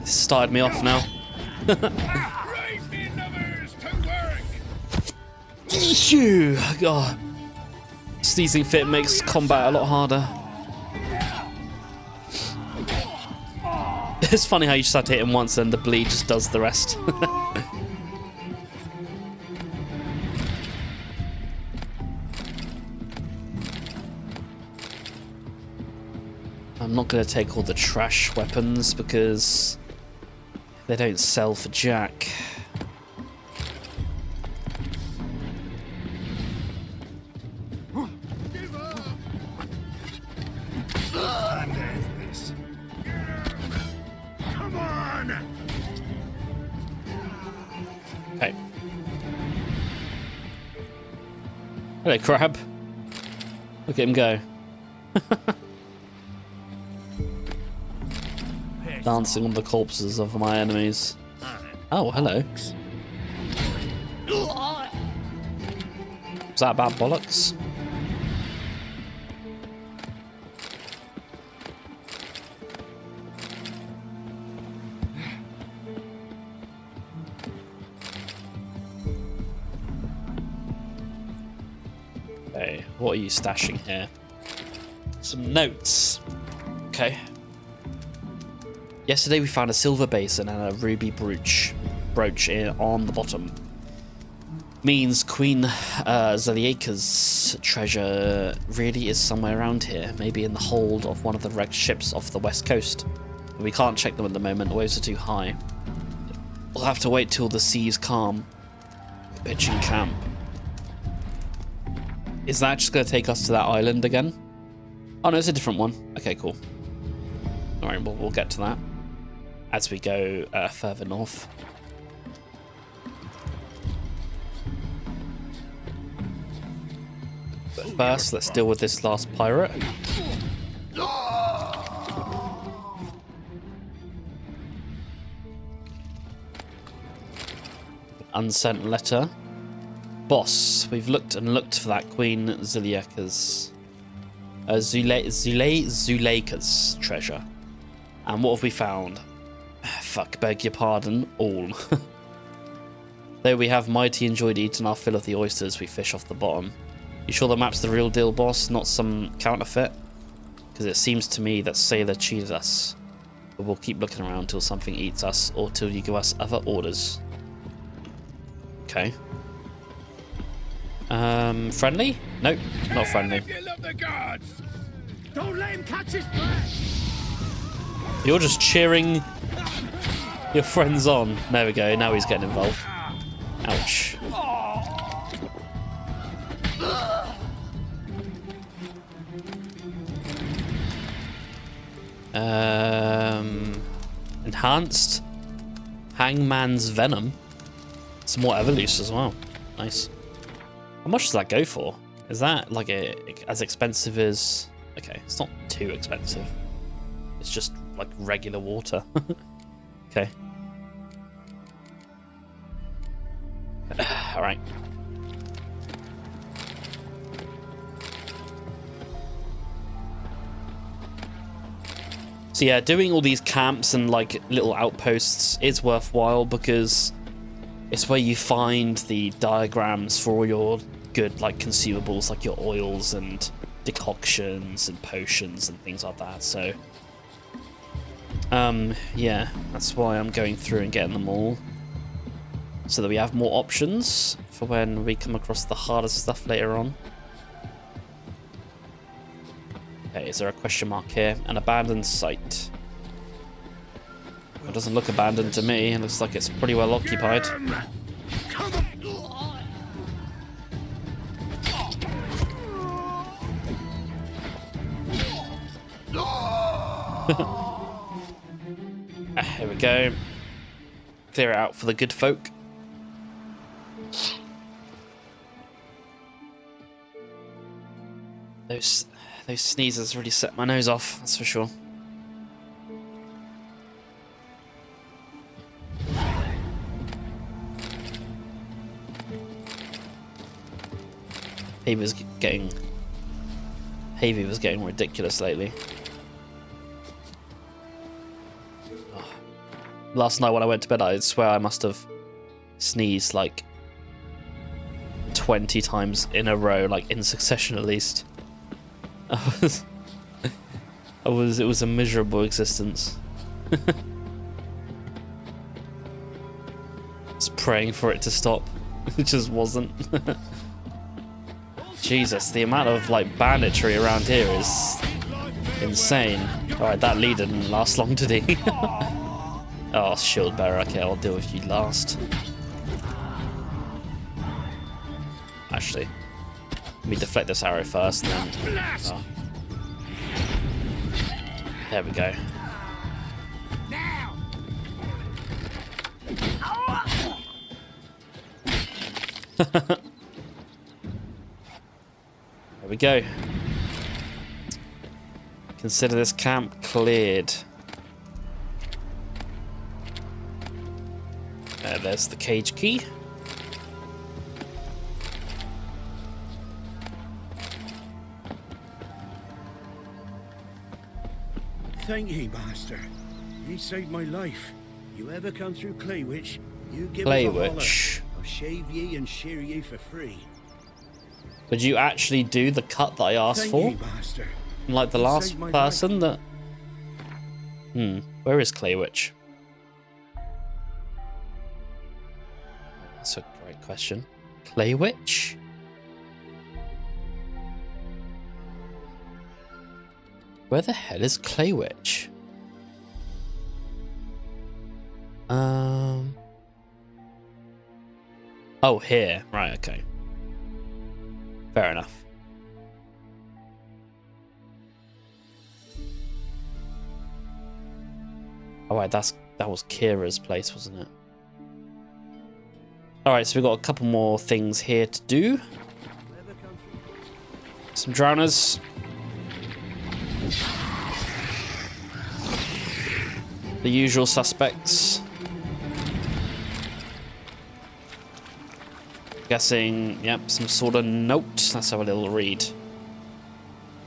Speaker 1: started me off now. Shoo. God. Sneezing fit makes combat a lot harder. It's funny how you just have to hit him once and the bleed just does the rest. I'm not going to take all the trash weapons because they don't sell for jack. Okay. Hello, crab. Look at him go. Dancing on the corpses of my enemies. Oh, hello. Was that about bollocks? Okay, what are you stashing here? Some notes. Okay. Yesterday we found a silver basin and a ruby brooch on the bottom. Means Queen Zelieka's treasure really is somewhere around here, maybe in the hold of one of the wrecked ships off the west coast. But we can't check them at the moment, the waves are too high. We'll have to wait till the sea's calm. We're pitching camp. Is that just going to take us to that island again? Oh no, it's a different one. Okay, cool. Alright, we'll get to that as we go further north. But first, let's deal with this last pirate. Unsent letter. Boss, we've looked and looked for that Queen Zelieka's Zuleika's treasure. And what have we found? Fuck, beg your pardon, all. Though we have mighty enjoyed eating our fill of the oysters we fish off the bottom. You sure the map's the real deal, boss, not some counterfeit? Because it seems to me that Sailor cheated us. But we'll keep looking around till something eats us, or till you give us other orders. Okay. Friendly? Nope, not friendly.
Speaker 5: Don't let him catch his breath.
Speaker 1: You're just cheering your friends on. There we go, now he's getting involved. Ouch. Enhanced Hangman's Venom. Some more Evoluce as well. Nice. How much does that go for? Is that like as expensive as... Okay, it's not too expensive. It's just like regular water. Okay. Alright. So yeah, doing all these camps and like little outposts is worthwhile because it's where you find the diagrams for all your good like consumables, like your oils and decoctions and potions and things like that. So yeah, that's why I'm going through and getting them all, so that we have more options for when we come across the hardest stuff later on. Okay, is there a question mark here? An abandoned site. It doesn't look abandoned to me. It looks like it's pretty well occupied. Here we go. Clear it out for the good folk. Those sneezes really set my nose off, that's for sure. Havy was getting ridiculous lately. Oh. Last night when I went to bed, I swear I must have sneezed like 20 times in a row, like in succession at least. It was a miserable existence. Just praying for it to stop. It just wasn't. Jesus, the amount of like banditry around here is insane. Alright, that lead didn't last long, did he? Oh, shield bearer. Okay, I'll deal with you last. Actually, let me deflect this arrow first, and then... Oh. There we go. There we go. Consider this camp cleared. There's the cage key.
Speaker 6: Thank ye, master. You saved my life. You ever come through Claywitch, you give us a holler.
Speaker 1: Claywitch.
Speaker 6: I'll shave ye and shear ye for free.
Speaker 1: Would you actually do the cut that I asked
Speaker 6: Thank
Speaker 1: for?
Speaker 6: ye, Master.
Speaker 1: Like the
Speaker 6: You
Speaker 1: last
Speaker 6: saved my
Speaker 1: person that... Where is Claywitch? That's a great question. Claywitch? Where the hell is Claywitch? Oh, here. Right, okay. Fair enough. All right, that was Kira's place, wasn't it? All right, so we've got a couple more things here to do. Some drowners. The usual suspects. Guessing, yep, some sort of note. Let's have a little read.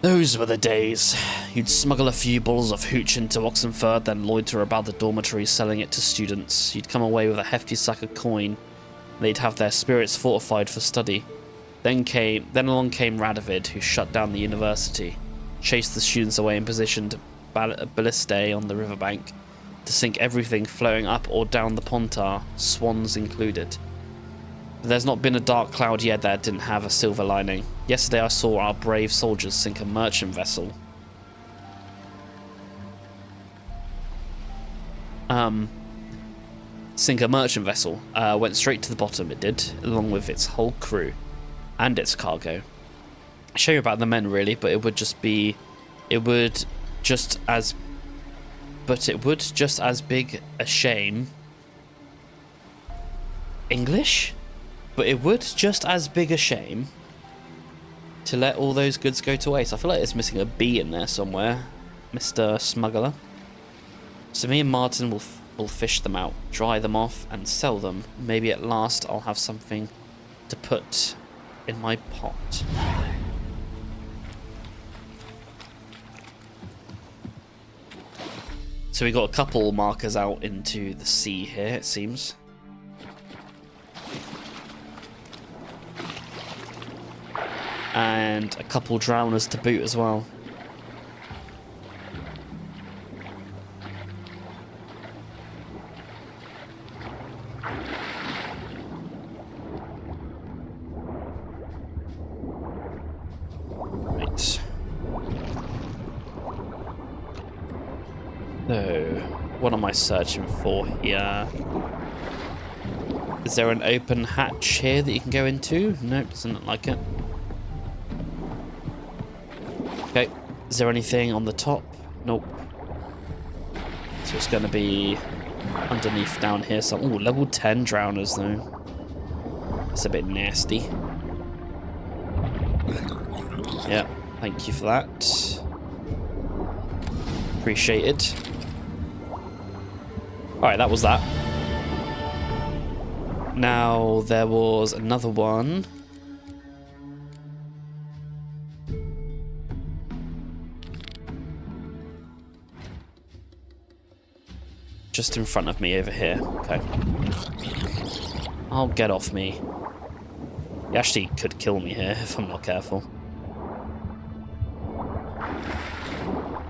Speaker 1: Those were the days. You'd smuggle a few bottles of hooch into Oxenford, then loiter about the dormitory selling it to students. You'd come away with a hefty sack of coin. They'd have their spirits fortified for study. Then along came Radovid, who shut down the university, chased the students away and positioned ballistae on the riverbank to sink everything flowing up or down the Pontar, swans included. But there's not been a dark cloud yet that didn't have a silver lining. Yesterday I saw our brave soldiers sink a merchant vessel. Went straight to the bottom, it did, along with its whole crew and its cargo. Shame about the men, really, but it would just as big a shame. English? But it would just as big a shame to let all those goods go to waste. I feel like it's missing a B in there somewhere, Mr. Smuggler. So me and Martin will fish them out, dry them off, and sell them. Maybe at last I'll have something to put in my pot. So we got a couple markers out into the sea here, it seems. And a couple drowners to boot as well. Right. So, what am I searching for here? Is there an open hatch here that you can go into? Nope, doesn't look like it. Okay, is there anything on the top? Nope. So it's going to be underneath down here. So, ooh, level 10 drowners though. That's a bit nasty. Yeah, thank you for that. Appreciate it. Alright, that was that. Now, there was another one. Just in front of me over here. Okay. Oh, get off me. He actually could kill me here if I'm not careful.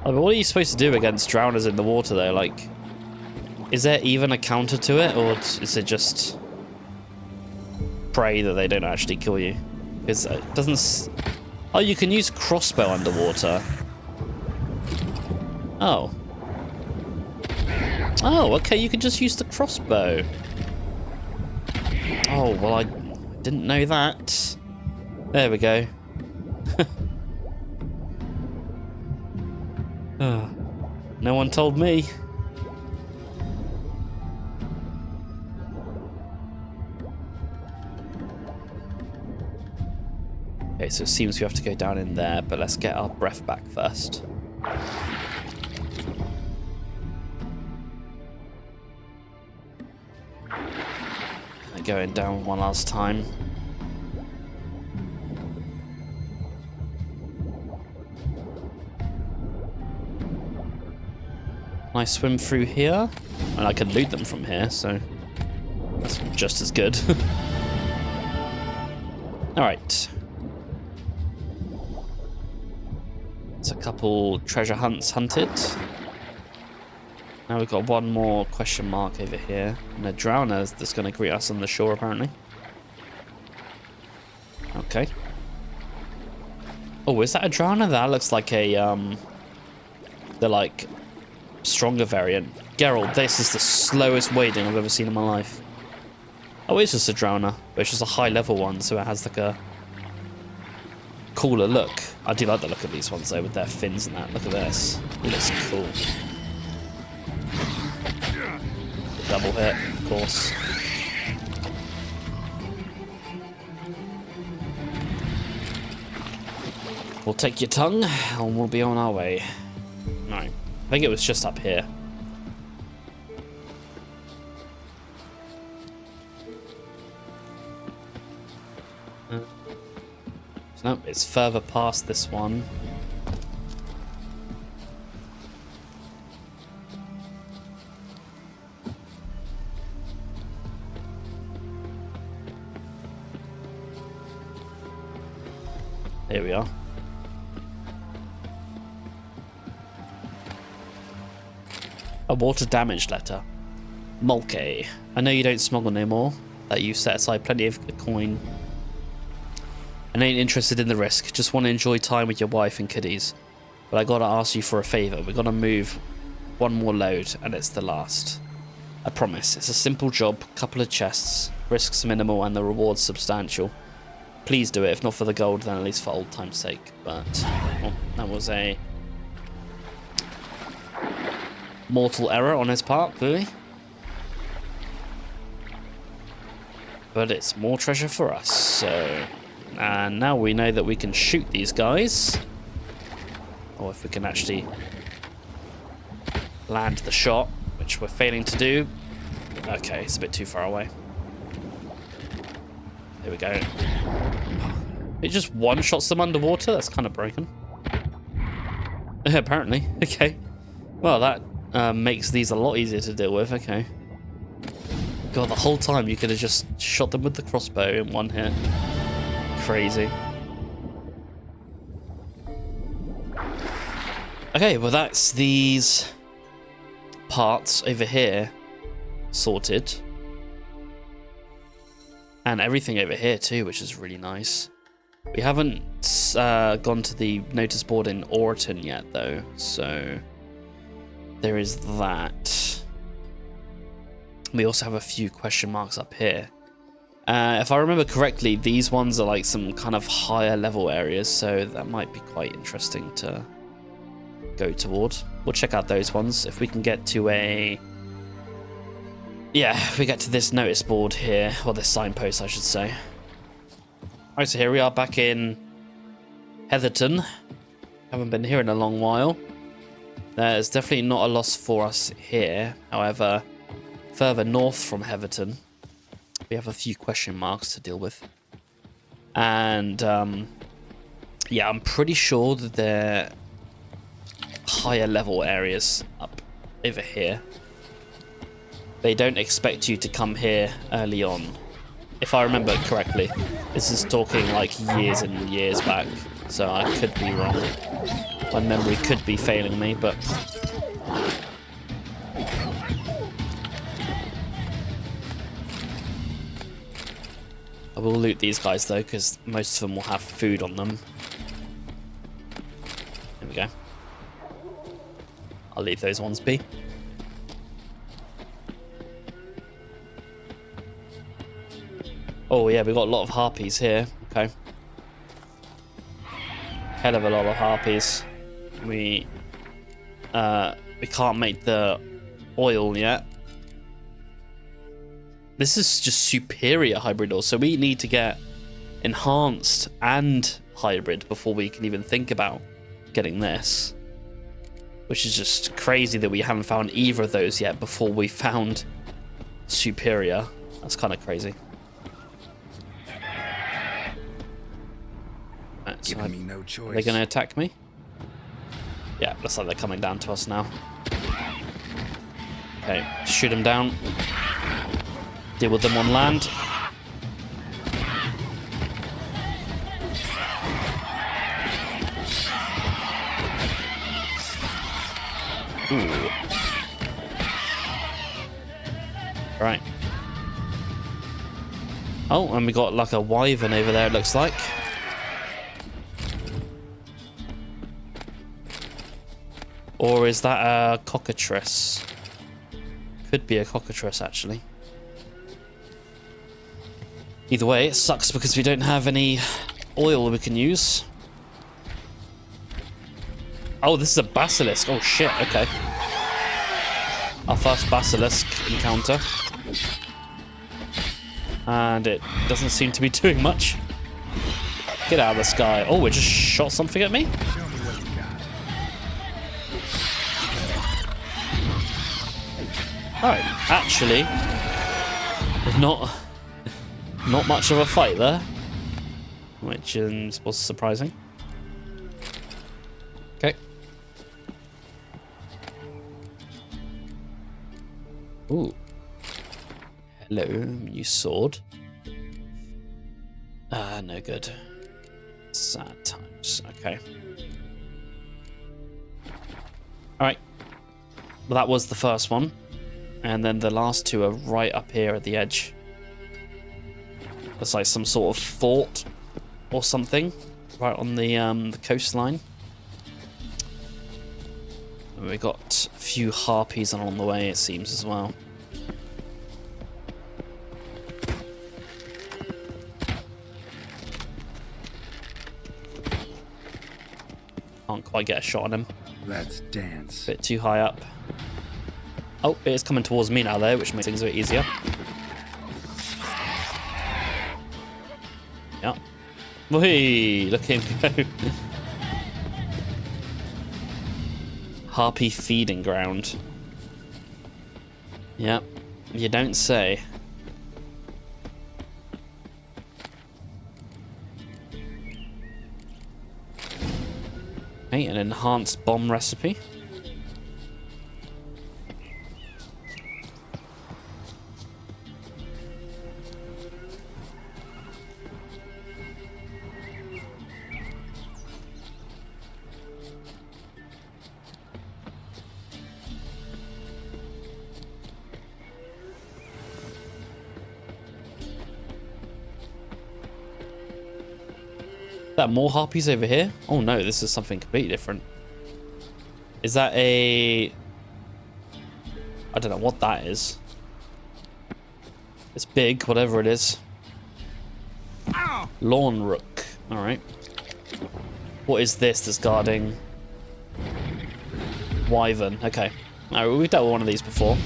Speaker 1: Oh, but what are you supposed to do against drowners in the water though? Like, is there even a counter to it, or is it just pray that they don't actually kill you? Because it doesn't... Oh, you can use crossbow underwater. Oh. Oh, okay, you can just use the crossbow. Oh, well, I didn't know that. There we go. Oh, no one told me. Okay, so it seems we have to go down in there, but let's get our breath back first. Going down one last time. Can I swim through here? And I can loot them from here, so that's just as good. Alright. That's a couple treasure hunts hunted. Now we've got one more question mark over here. And a drowner that's going to greet us on the shore, apparently. Okay. Oh, is that a drowner? That looks like a, the, like, stronger variant. Geralt, this is the slowest wading I've ever seen in my life. Oh, it's just a drowner, but it's just a high-level one, so it has, like, a cooler look. I do like the look of these ones, though, with their fins and that. Look at this. It looks cool. Double hit, of course. We'll take your tongue, and we'll be on our way. No, I think it was just up here. No, it's further past this one. Here we are. A water damage letter. Mulkey, I know you don't smuggle no more, that you set aside plenty of coin and ain't interested in the risk. Just want to enjoy time with your wife and kiddies. But I gotta ask you for a favour. We gotta move one more load and it's the last. I promise. It's a simple job, couple of chests, risks minimal and the rewards substantial. Please do it. If not for the gold, then at least for old time's sake. But well, that was a mortal error on his part, clearly. But it's more treasure for us, so... And now we know that we can shoot these guys. Or if we can actually land the shot, which we're failing to do. Okay, it's a bit too far away. There we go. It just one-shots them underwater? That's kind of broken. Apparently. Okay. Well, that makes these a lot easier to deal with. Okay. God, the whole time you could have just shot them with the crossbow in one hit. Crazy. Okay, well that's these parts over here sorted. And everything over here too, which is really nice. We haven't gone to the notice board in Orton yet though, so there is that. We also have a few question marks up here. If I remember correctly, these ones are like some kind of higher level areas, so that might be quite interesting to go toward. We'll check out those ones. If we can get to a... Yeah, if we get to this notice board here, or this signpost I should say. Alright, so here we are back in Heatherton. Haven't been here in a long while. There's definitely not a loss for us here. However, further north from Heatherton, we have a few question marks to deal with. And, yeah, I'm pretty sure that they're higher level areas up over here. They don't expect you to come here early on. If I remember correctly, this is talking like years and years back, so I could be wrong. My memory could be failing me, but... I will loot these guys though, because most of them will have food on them. There we go. I'll leave those ones be. Oh yeah, we've got a lot of harpies here. Okay. Hell of a lot of harpies. We can't make the oil yet. This is just superior hybrid oil, so we need to get enhanced and hybrid before we can even think about getting this. Which is just crazy that we haven't found either of those yet before we found superior. That's kind of crazy. Right, so
Speaker 2: Giving me no choice.
Speaker 1: are they going to attack me? Yeah, looks like they're coming down to us now. Okay, shoot them down. Deal with them on land. Ooh. Right. Oh, and we got like a wyvern over there, it looks like. Or is that a cockatrice? Could be a cockatrice, actually. Either way, it sucks because we don't have any oil we can use. Oh, this is a basilisk. Oh, shit. Okay. Our first basilisk encounter. And it doesn't seem to be doing much. Get out of the sky. Oh, it just shot something at me?
Speaker 2: Show me what you got.
Speaker 1: Alright, actually, not much of a fight there, which was surprising. Okay. Ooh. Hello, new sword. No good. Sad times. Okay. Alright. Well, that was the first one. And then the last two are right up here at the edge. It's like some sort of fort or something right on the coastline. And we got a few harpies along the way, it seems, as well. Can't quite get a shot on him.
Speaker 2: Let's dance.
Speaker 1: Bit too high up. Oh, it's coming towards me now, though, which makes things a bit easier. Yeah. Whee! Look at him go. Harpy feeding ground. Yep. You don't say. Okay, an enhanced bomb recipe. That more harpies over here? Oh no, this is something completely different. Is that a... I don't know what that is. It's big, whatever it is. Lawn rook. Alright. What is this that's guarding... Wyvern? Okay. Alright, we've dealt with one of these before.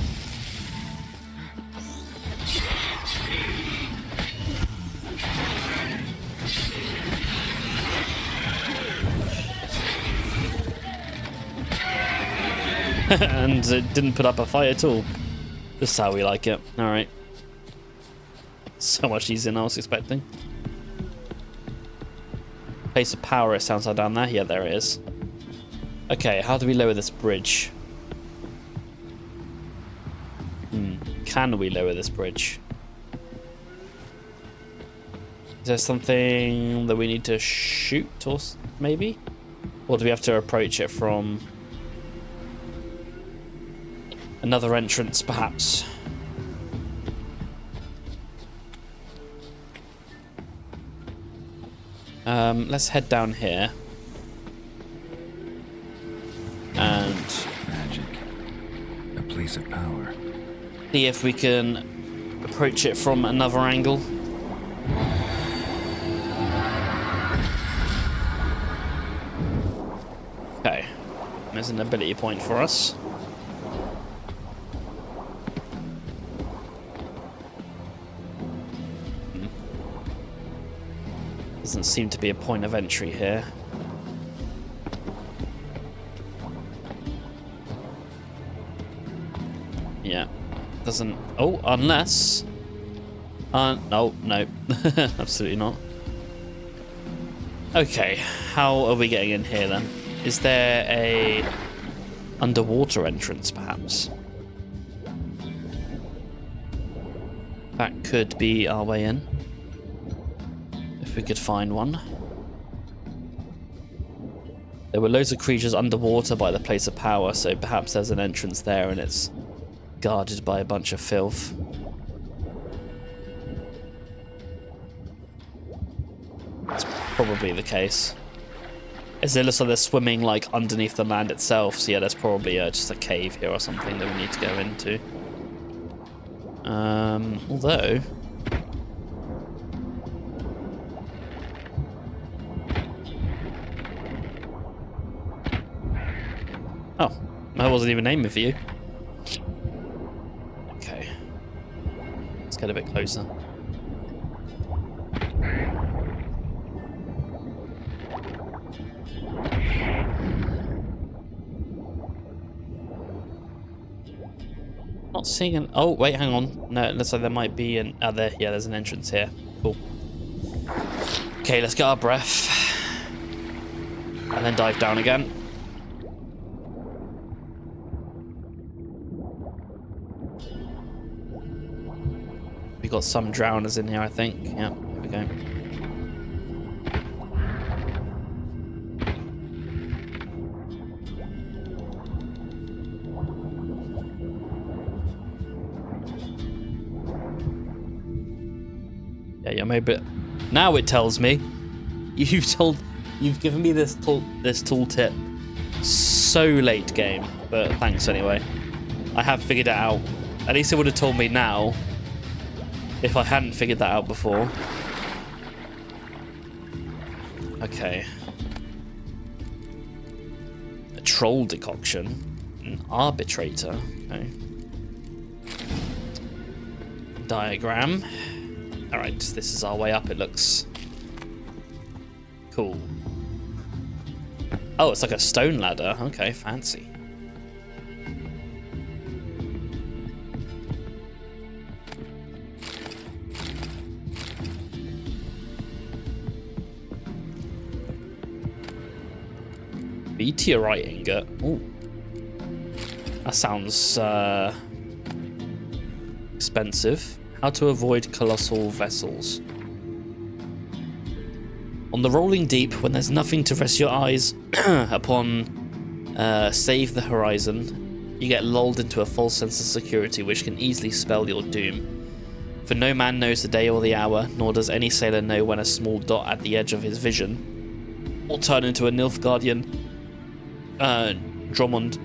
Speaker 1: And it didn't put up a fight at all. Just how we like it. Alright. So much easier than I was expecting. Place of power, it sounds like down there. Yeah, there it is. Okay, how do we lower this bridge? Can we lower this bridge? Is there something that we need to shoot, or maybe? Or do we have to approach it from... another entrance, perhaps? Let's head down here. And...
Speaker 2: Magic. A place of power.
Speaker 1: see if we can approach it from another angle. Okay. There's an ability point for us. Doesn't seem to be a point of entry here. Yeah. Doesn't... oh, unless... no, no. Absolutely not. Okay, how are we getting in here then? Is there a underwater entrance, perhaps? That could be our way in. If we could find one. There were loads of creatures underwater by the place of power, so perhaps there's an entrance there and it's guarded by a bunch of filth. That's probably the case. As it looks like they're swimming like underneath the land itself, so yeah, there's probably just a cave here or something that we need to go into. Although... Oh, I wasn't even aiming for you. Okay. Let's get a bit closer. Not seeing an... Oh, wait, hang on. No, it looks like there might be an... Oh, there. Yeah, there's an entrance here. Cool. Okay, let's get our breath. And then dive down again. We got some drowners in here, I think. Yeah, here we go. Yeah, maybe. Now it tells me. You've given me this tooltip so late game, but thanks anyway. I have figured it out. At least it would have told me now if I hadn't figured that out before. Okay. A troll decoction. An arbitrator. Okay. Diagram. Alright, this is our way up, it looks. Cool. Oh, it's like a stone ladder. Okay, fancy. Meteorite ingot. Ooh. That sounds expensive. How to avoid colossal vessels. On the rolling deep, when there's nothing to rest your eyes upon save the horizon, you get lulled into a false sense of security which can easily spell your doom. For no man knows the day or the hour, nor does any sailor know when a small dot at the edge of his vision will turn into a Nilfgaardian Drummond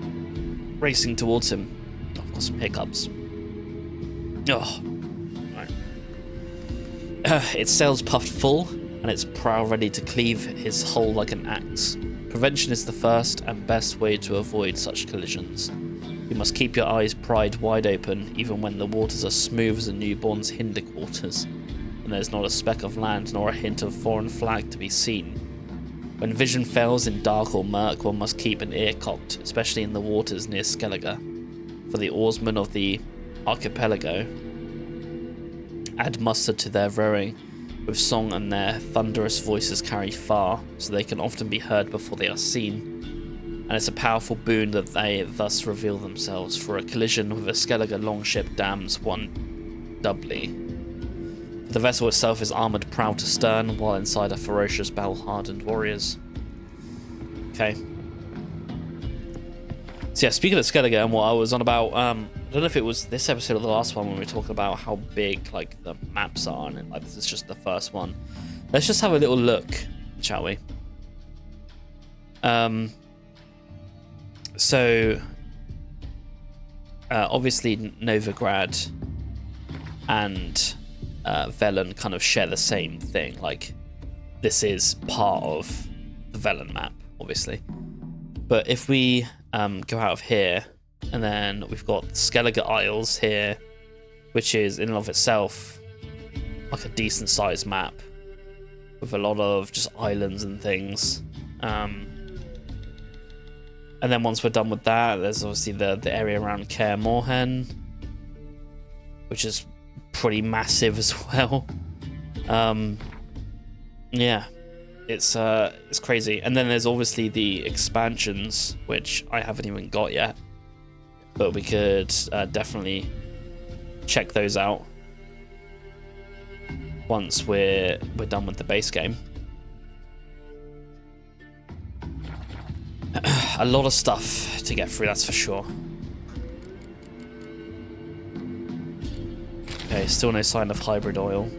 Speaker 1: racing towards him. Oh, I've got some hiccups. Oh. Its sails puffed full, and its prow ready to cleave his hull like an axe. Prevention is the first and best way to avoid such collisions. You must keep your eyes pried wide open, even when the waters are smooth as a newborn's hindquarters, and there's not a speck of land nor a hint of foreign flag to be seen. When vision fails in dark or murk, one must keep an ear cocked, especially in the waters near Skellige. For the oarsmen of the archipelago add muster to their rowing with song, and their thunderous voices carry far, so they can often be heard before they are seen. And it's a powerful boon that they thus reveal themselves, for a collision with a Skellige longship damns one doubly. The vessel itself is armoured prow to stern, while inside are ferocious battle-hardened warriors. Okay. So yeah, speaking of Skellige and what I was on about, I don't know if it was this episode or the last one when we were talking about how big like the maps are, and like this is just the first one. Let's just have a little look, shall we? So obviously Novigrad and Velen kind of share the same thing. Like this is part of the Velen map, obviously. But if we go out of here, and then we've got Skellige Isles here, which is in and of itself like a decent sized map with a lot of just islands and things. And then once we're done with that, there's obviously the area around Kaer Morhen, which is pretty massive as well. Yeah, it's crazy. And then there's obviously the expansions, which I haven't even got yet, but we could definitely check those out once we're done with the base game. A lot of stuff to get through, that's for sure. Okay, still no sign of hybrid oil.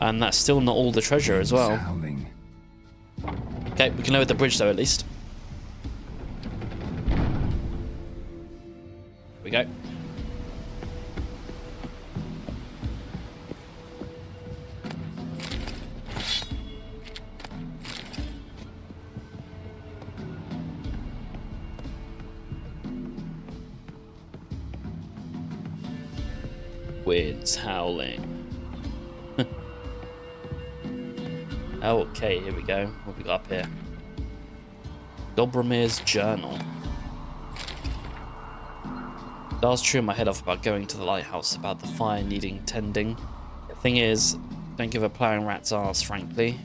Speaker 1: And that's still not all the treasure as well.
Speaker 2: Howling.
Speaker 1: Okay, we can lower the bridge though, at least. Here we go. Winds howling. Okay, here we go. What have we got up here? Dobromir's journal. I was chewing my head off about going to the lighthouse, about the fire needing tending. The thing is, don't give a ploughing rat's arse, frankly.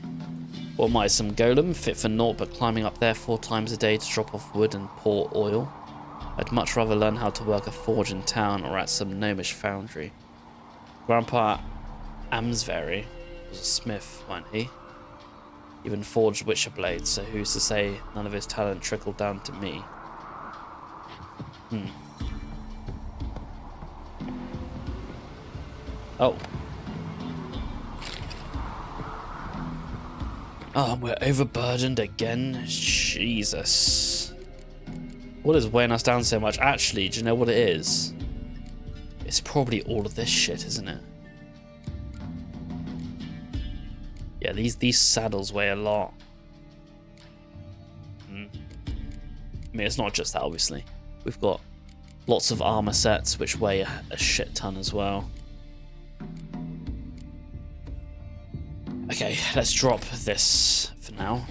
Speaker 1: What am I, some golem fit for naught but climbing up there 4 times a day to drop off wood and pour oil? I'd much rather learn how to work a forge in town or at some gnomish foundry. Grandpa Amsbury was a smith, wasn't he? Even forged witcher blades, so who's to say none of his talent trickled down to me? Oh. Oh, we're overburdened again? Jesus. What is weighing us down so much? Actually, do you know what it is? It's probably all of this shit, isn't it? Yeah, these saddles weigh a lot. I mean, it's not just that, obviously. We've got lots of armor sets which weigh a shit ton as well. Okay, let's drop this for now.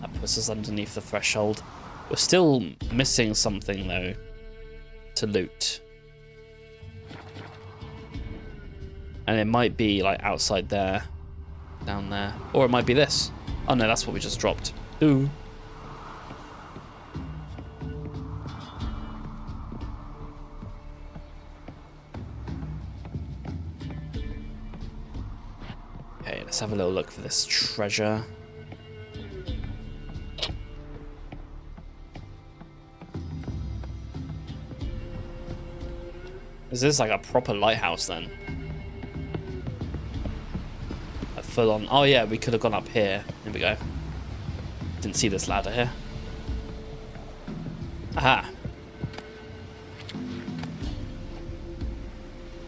Speaker 1: That puts us underneath the threshold. We're still missing something, though, to loot. And it might be, like, outside there. Down there. Or it might be this. Oh, no, that's what we just dropped. Ooh. Okay, let's have a little look for this treasure. Is this like a proper lighthouse then? A full on. Oh yeah, we could have gone up here. Here we go. Didn't see this ladder here. Aha.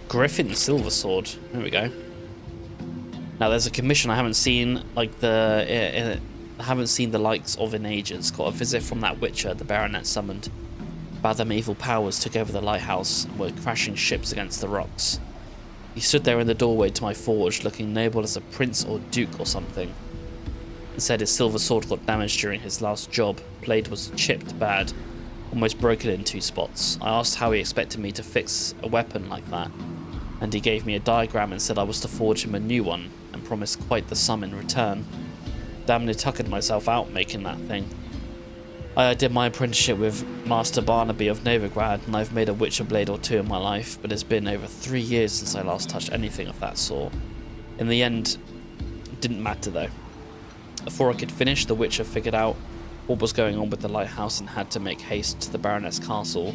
Speaker 1: Griffin silver sword. There we go. Now there's a commission I haven't seen, like I haven't seen the likes of in ages. Got a visit from that witcher the baronet summoned. About them evil powers took over the lighthouse and were crashing ships against the rocks. He stood there in the doorway to my forge, looking noble as a prince or duke or something. And said his silver sword got damaged during his last job. Blade was chipped bad, almost broken in 2 spots. I asked how he expected me to fix a weapon like that, and he gave me a diagram and said I was to forge him a new one, and promised quite the sum in return. Damn near tuckered myself out making that thing. I did my apprenticeship with Master Barnaby of Novigrad, and I've made a witcher blade or 2 in my life, but it's been over 3 years since I last touched anything of that sort. In the end, it didn't matter though. Before I could finish, the witcher figured out what was going on with the lighthouse and had to make haste to the baronet's castle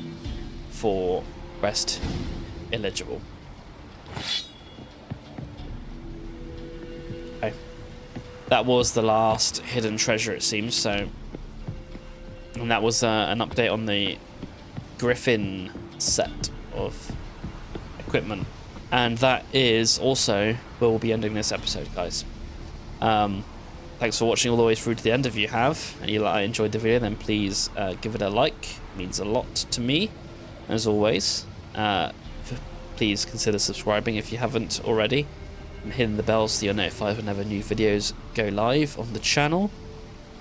Speaker 1: for rest illegible. Okay. That was the last hidden treasure, it seems, so... And that was an update on the Griffin set of equipment. And that is also where we'll be ending this episode, guys. Thanks for watching all the way through to the end. If you have, and you enjoyed the video, then please give it a like. It means a lot to me, as always. Please consider subscribing if you haven't already, and hitting the bell so you're notified whenever new videos go live on the channel.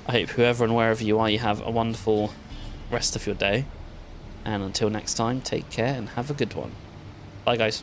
Speaker 1: I hope whoever and wherever you are, you have a wonderful rest of your day. And until next time, take care and have a good one. Bye, guys.